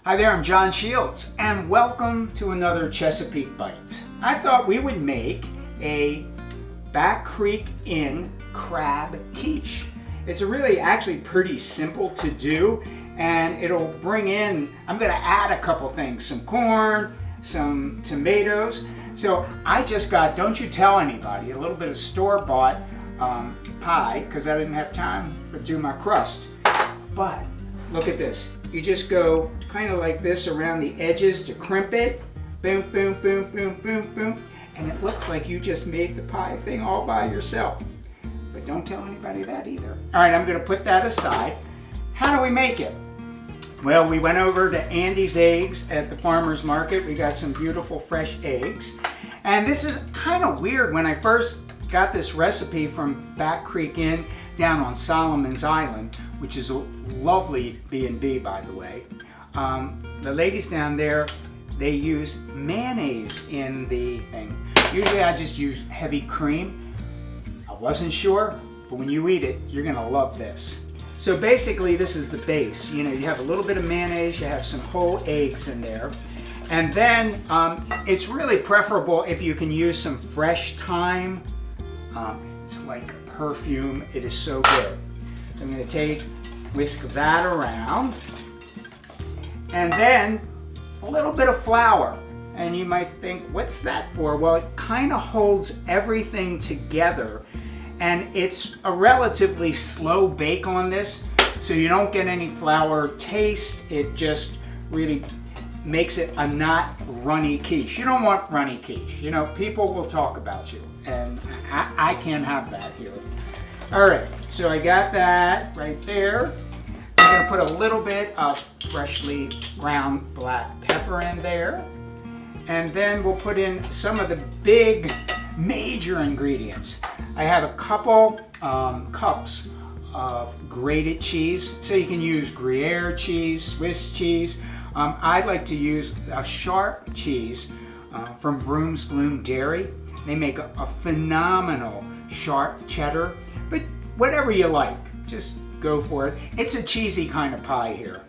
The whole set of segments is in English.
Hi there, I'm John Shields, and welcome to another Chesapeake Bite. I thought we would make a Back Creek Inn crab quiche. It's actually pretty simple to do, and it'll bring in, I'm gonna add a couple things, some corn, some tomatoes. So I just got, don't you tell anybody, a little bit of store-bought pie, because I didn't have time to do my crust. But look at this. You just go kind of like this around the edges to crimp it. Boom, boom, boom, boom, boom, boom. And it looks like you just made the pie thing all by yourself. But don't tell anybody that either. All right, I'm gonna put that aside. How do we make it? Well, we went over to Andy's Eggs at the farmer's market. We got some beautiful fresh eggs. And this is kind of weird. When I first got this recipe from Back Creek Inn down on Solomon's Island, which is a lovely B&B, by the way. The ladies down there, they use mayonnaise in the thing. Usually I just use heavy cream. I wasn't sure, but when you eat it, you're gonna love this. So basically this is the base. You know, you have a little bit of mayonnaise, you have some whole eggs in there. And then it's really preferable if you can use some fresh thyme. It's like a perfume, it is so good. So I'm gonna whisk that around. And then a little bit of flour. And you might think, what's that for? Well, it kind of holds everything together. And it's a relatively slow bake on this, so you don't get any flour taste. It just really makes it a not runny quiche. You don't want runny quiche. You know, people will talk about you, and I can't have that here. All right, so I got that right there. I'm gonna put a little bit of freshly ground black pepper in there. And then we'll put in some of the big major ingredients. I have a couple cups of grated cheese. So you can use Gruyere cheese, Swiss cheese. I like to use a sharp cheese from Vroom's Bloom Dairy. They make a phenomenal sharp cheddar, but whatever you like, just go for it. It's a cheesy kind of pie here.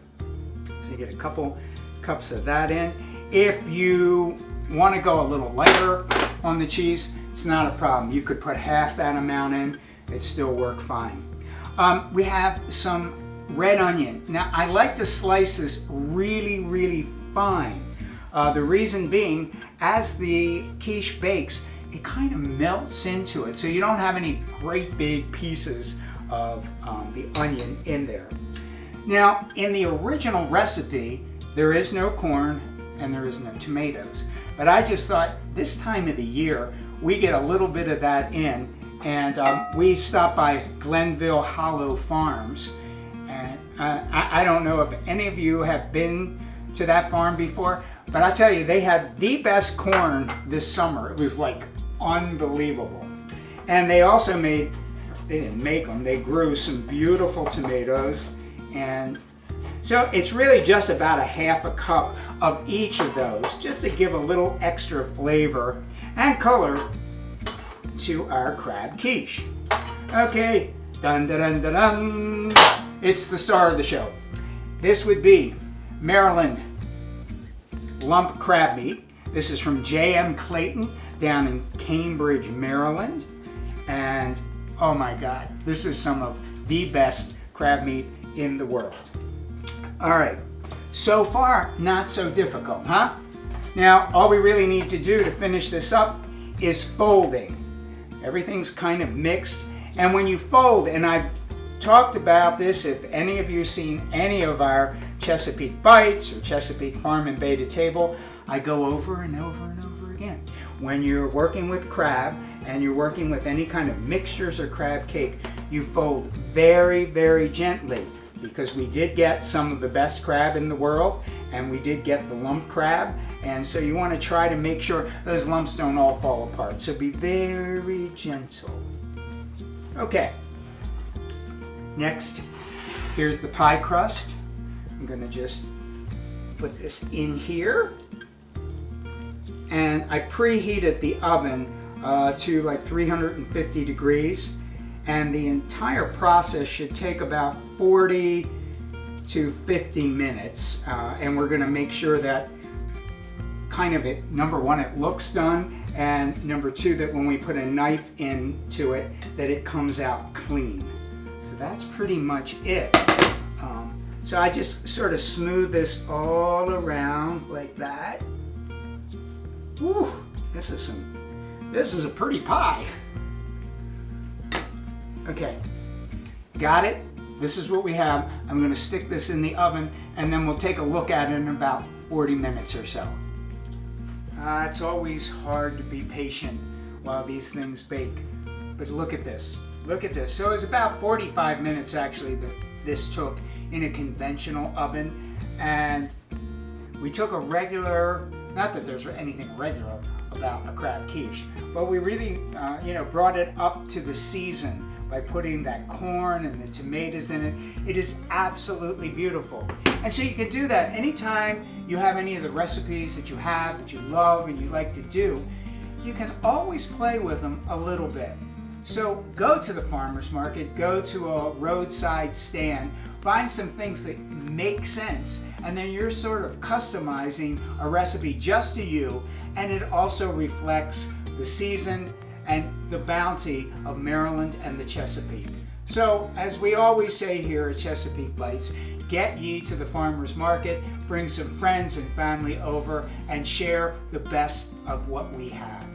So you get a couple cups of that in. If you want to go a little lighter on the cheese, it's not a problem. You could put half that amount in, it still work fine. We have some red onion. Now I like to slice this really fine. The reason being, as the quiche bakes, it kind of melts into it, so you don't have any great big pieces of the onion in there. Now, in the original recipe, there is no corn and there is no tomatoes. But I just thought this time of the year, we get a little bit of that in, and we stopped by Glenville Hollow Farms. And I don't know if any of you have been to that farm before, but I tell you, they had the best corn this summer. It was like unbelievable. And they also they didn't make them, they grew some beautiful tomatoes. And so it's really just about a half a cup of each of those, just to give a little extra flavor and color to our crab quiche. Okay, dun dun dun dun dun. It's the star of the show. This would be Maryland lump crab meat. This is from J.M. Clayton down in Cambridge, Maryland. And oh my God, this is some of the best crab meat in the world. All right, so far, not so difficult, huh? Now, all we really need to do to finish this up is folding. Everything's kind of mixed. And when you fold, and I've talked about this, if any of you seen any of our Chesapeake Bites or Chesapeake Farm and Bay to Table, I go over and over and over again. When you're working with crab and you're working with any kind of mixtures or crab cake, you fold very gently, because we did get some of the best crab in the world, and we did get the lump crab, and so you want to try to make sure those lumps don't all fall apart. So be very gentle. Okay. Next, here's the pie crust. I'm going to just put this in here. And I preheated the oven to like 350 degrees. And the entire process should take about 40 to 50 minutes. And we're gonna make sure that kind of it, number one, it looks done, and number two, that when we put a knife into it, that it comes out clean. So that's pretty much it. So I just sort of smooth this all around like that. Woo, this is a pretty pie. Okay, got it? This is what we have. I'm gonna stick this in the oven, and then we'll take a look at it in about 40 minutes or so. It's always hard to be patient while these things bake, but look at this. Look at this. So it's about 45 minutes actually that this took in a conventional oven, and we took a regular, not that there's anything regular about a crab quiche, but we really brought it up to the season by putting that corn and the tomatoes in it. It is absolutely beautiful. And so you can do that anytime you have any of the recipes that you have, that you love and you like to do. You can always play with them a little bit. So go to the farmer's market, go to a roadside stand, find some things that make sense, and then you're sort of customizing a recipe just to you, and it also reflects the season and the bounty of Maryland and the Chesapeake. So, as we always say here at Chesapeake Bites, get ye to the farmer's market, bring some friends and family over, and share the best of what we have.